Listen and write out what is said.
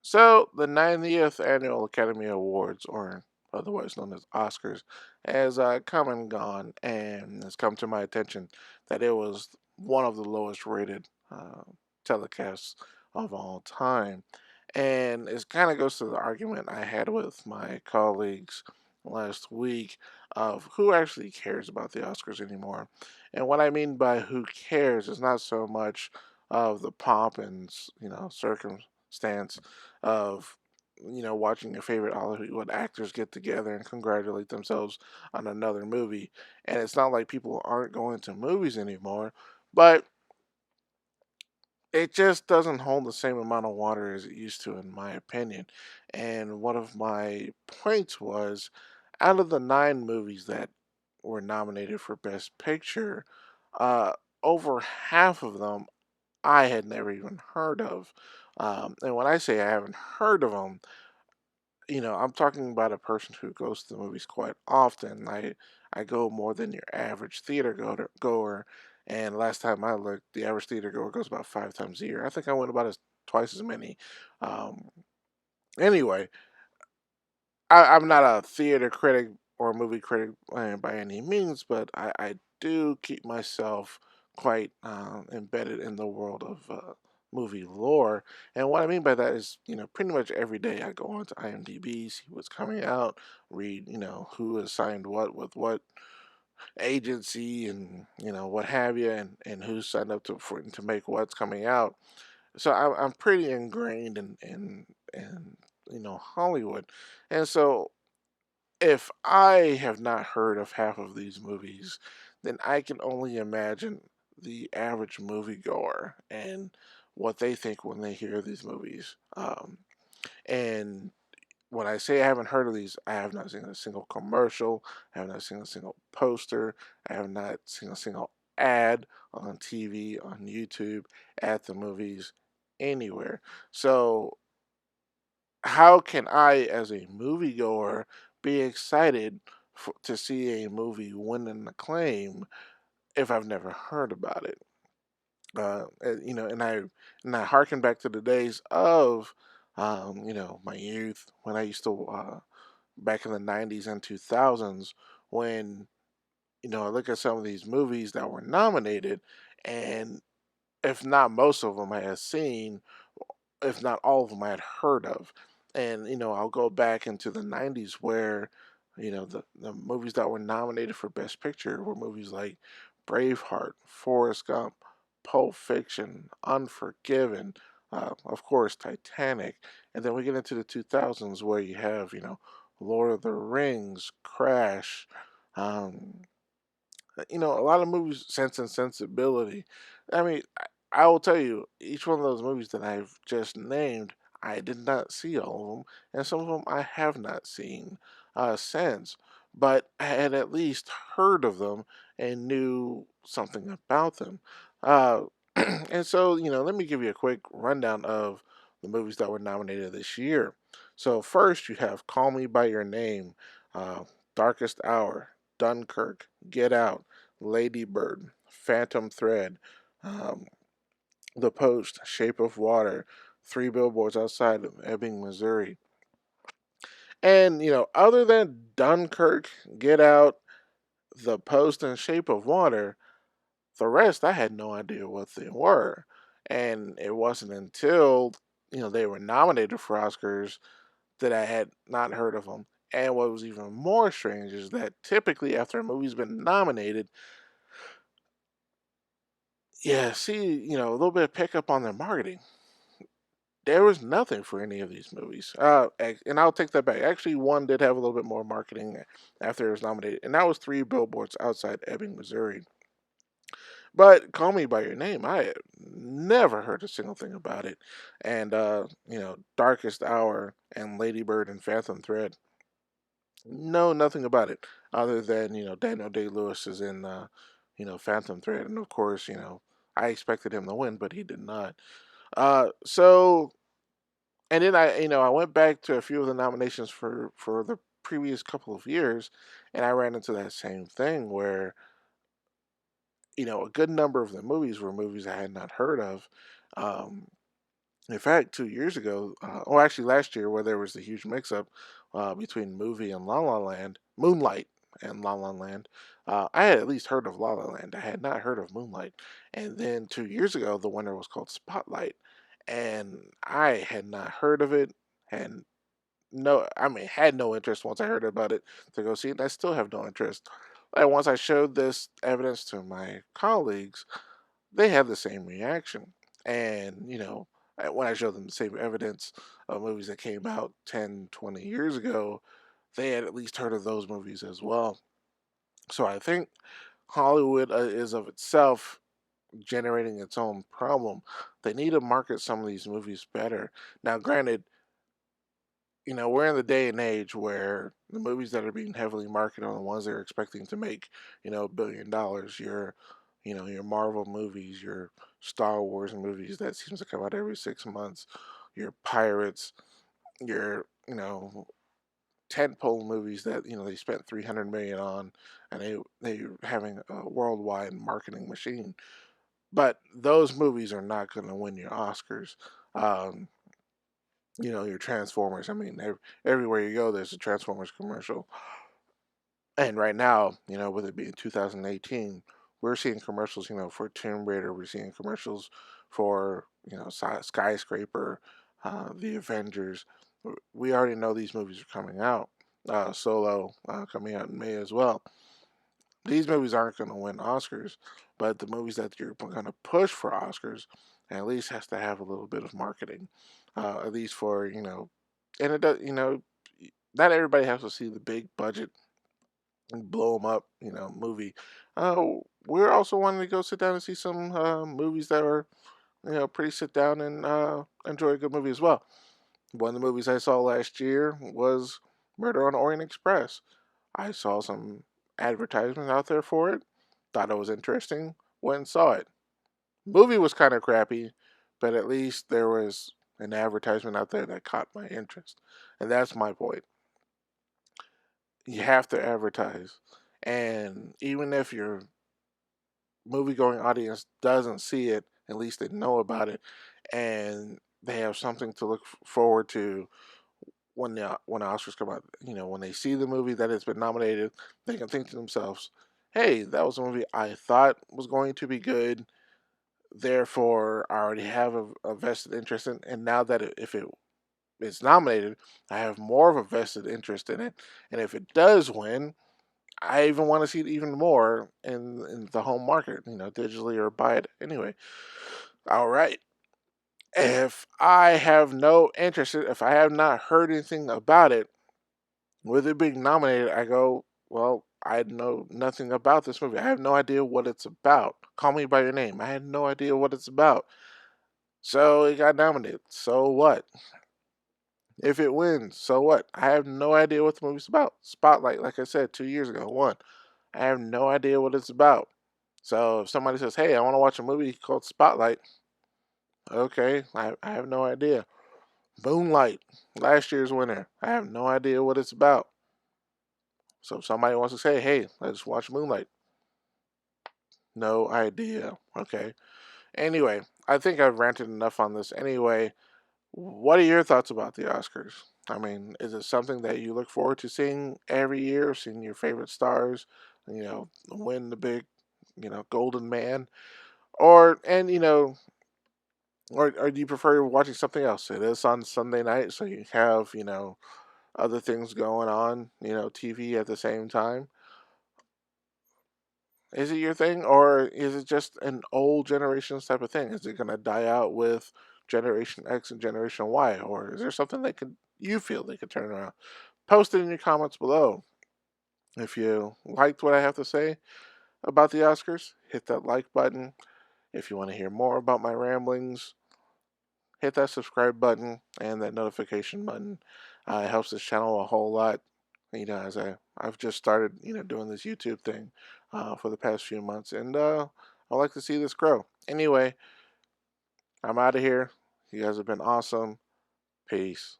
So, the 90th Annual Academy Awards, or otherwise known as Oscars, has come and gone, and it's come to my attention that it was one of the lowest rated telecasts of all time. And it kind of goes to the argument I had with my colleagues last week of who actually cares about the Oscars anymore. And what I mean by who cares is not so much of the pomp and circumstance of watching your favorite Hollywood actors get together and congratulate themselves on another movie. And it's not like people aren't going to movies anymore, but it just doesn't hold the same amount of water as it used to, in my opinion. And one of my points was, out of the nine movies that were nominated for Best Picture, uh, over half of them I had never even heard of. And when I say I haven't heard of them, I'm talking about a person who goes to the movies quite often. I go more than your average goer, and last time I looked, the average theater goer goes about 5 times a year. I think I went about as twice as many. Um, anyway, I'm not a theater critic or movie critic by any means, but I do keep myself quite embedded in the world of movie lore. And what I mean by that is, pretty much every day I go on to IMDb, see what's coming out, read, who has signed what with what agency and, what have you, and who's signed up to make what's coming out. So I'm pretty ingrained in Hollywood. And so if I have not heard of half of these movies, then I can only imagine the average moviegoer and what they think when they hear these movies. And when I say I haven't heard of these, I have not seen a single commercial, I have not seen a single poster, I have not seen a single ad on TV, on YouTube, at the movies, anywhere. So how can I, as a moviegoer, be excited to see a movie win an acclaim if I've never heard about it? And I harken back to the days of, my youth when I used to back in the '90s and 2000s when I look at some of these movies that were nominated, and if not most of them I had seen, if not all of them I had heard of. And, I'll go back into the 90s where, the movies that were nominated for Best Picture were movies like Braveheart, Forrest Gump, Pulp Fiction, Unforgiven, of course, Titanic. And then we get into the 2000s where you have, Lord of the Rings, Crash, um, a lot of movies, Sense and Sensibility. I mean, I will tell you, each one of those movies that I've just named, I did not see all of them, and some of them I have not seen since, but I had at least heard of them and knew something about them. Uh, and so, let me give you a quick rundown of the movies that were nominated this year. So, first, you have Call Me By Your Name, uh, Darkest Hour, Dunkirk, Get Out, Lady Bird, Phantom Thread, um, The Post, Shape of Water, Three Billboards Outside of Ebbing, Missouri. And, other than Dunkirk, Get Out, The Post, and Shape of Water, the rest I had no idea what they were. And it wasn't until, they were nominated for Oscars that I had not heard of them. And what was even more strange is that typically after a movie's been nominated, yeah, see, a little bit of pickup on their marketing. There was nothing for any of these movies. And I'll take that back. Actually, one did have a little bit more marketing after it was nominated, and that was Three Billboards Outside Ebbing, Missouri. But Call Me by Your Name, I had never heard a single thing about it. And Darkest Hour and Lady Bird and Phantom Thread, no, nothing about it other than Daniel Day Lewis is in Phantom Thread, and of course I expected him to win, but he did not. So and then I went back to a few of the nominations for the previous couple of years, and I ran into that same thing where a good number of the movies were movies I had not heard of. Um, In fact, 2 years ago, or actually last year, where there was a huge mix-up between movie and La La Land, Moonlight and La La Land, I had at least heard of La La Land. I had not heard of Moonlight. And then 2 years ago, the winner was called Spotlight, and I had not heard of it, and no, I mean, had no interest once I heard about it to go see it. And I still have no interest. And once I showed this evidence to my colleagues, they had the same reaction. And, when I showed them the same evidence of movies that came out 10, 20 years ago, they had at least heard of those movies as well. So I think Hollywood is of itself generating its own problem. They need to market some of these movies better. Now, granted, we're in the day and age where the movies that are being heavily marketed are the ones they're expecting to make, $1 billion. Your Marvel movies, your Star Wars movies that seems to come out every 6 months, your pirates, your, tentpole movies that, they spent 300 million on, and they're having a worldwide marketing machine. But those movies are not going to win your Oscars. Um, your Transformers. I mean, everywhere you go, there's a Transformers commercial. And right now, with it being 2018, we're seeing commercials, for Tomb Raider. We're seeing commercials for, Skyscraper, The Avengers. We already know these movies are coming out. Solo coming out in May as well. These movies aren't going to win Oscars, but the movies that you're going to push for Oscars at least has to have a little bit of marketing, at least for and it does not everybody has to see the big budget and blow them up movie. We're also wanting to go sit down and see some movies that are pretty sit down and enjoy a good movie as well. One of the movies I saw last year was Murder on Orient Express. I saw some advertisements out there for it. Thought it was interesting. Went and saw it. Movie was kind of crappy, but at least there was an advertisement out there that caught my interest. And that's my point. You have to advertise. And even if your movie going audience doesn't see it, at least they know about it and they have something to look forward to when the Oscars come out. When they see the movie that has been nominated, they can think to themselves, "Hey, that was a movie I thought was going to be good. Therefore, I already have a vested interest in, and now that if it is nominated, I have more of a vested interest in it. And if it does win, I even want to see it even more in the home market, digitally or buy it anyway." All right. If I have no interest, if I have not heard anything about it, with it being nominated, I go, well, I know nothing about this movie. I have no idea what it's about. Call Me by Your Name. I had no idea what it's about. So it got nominated. So what? If it wins, so what? I have no idea what the movie's about. Spotlight, like I said, 2 years ago, won. I have no idea what it's about. So if somebody says, hey, I want to watch a movie called Spotlight, okay, I have no idea. Moonlight, last year's winner. I have no idea what it's about. So if somebody wants to say, hey, let's watch Moonlight, no idea. Okay. Anyway, I think I've ranted enough on this anyway. What are your thoughts about the Oscars? I mean, is it something that you look forward to seeing every year, seeing your favorite stars, win the big, golden man? Or do you prefer watching something else? It is on Sunday night, so you have, other things going on, TV at the same time. Is it your thing, or is it just an old generation's type of thing? Is it going to die out with Generation X and Generation Y, or is there something you feel they could turn around? Post it in your comments below. If you liked what I have to say about the Oscars, hit that like button. If you want to hear more about my ramblings, hit that subscribe button and that notification button. It helps this channel a whole lot. As I've just started, doing this YouTube thing for the past few months, and I like to see this grow. Anyway, I'm out of here. You guys have been awesome. Peace.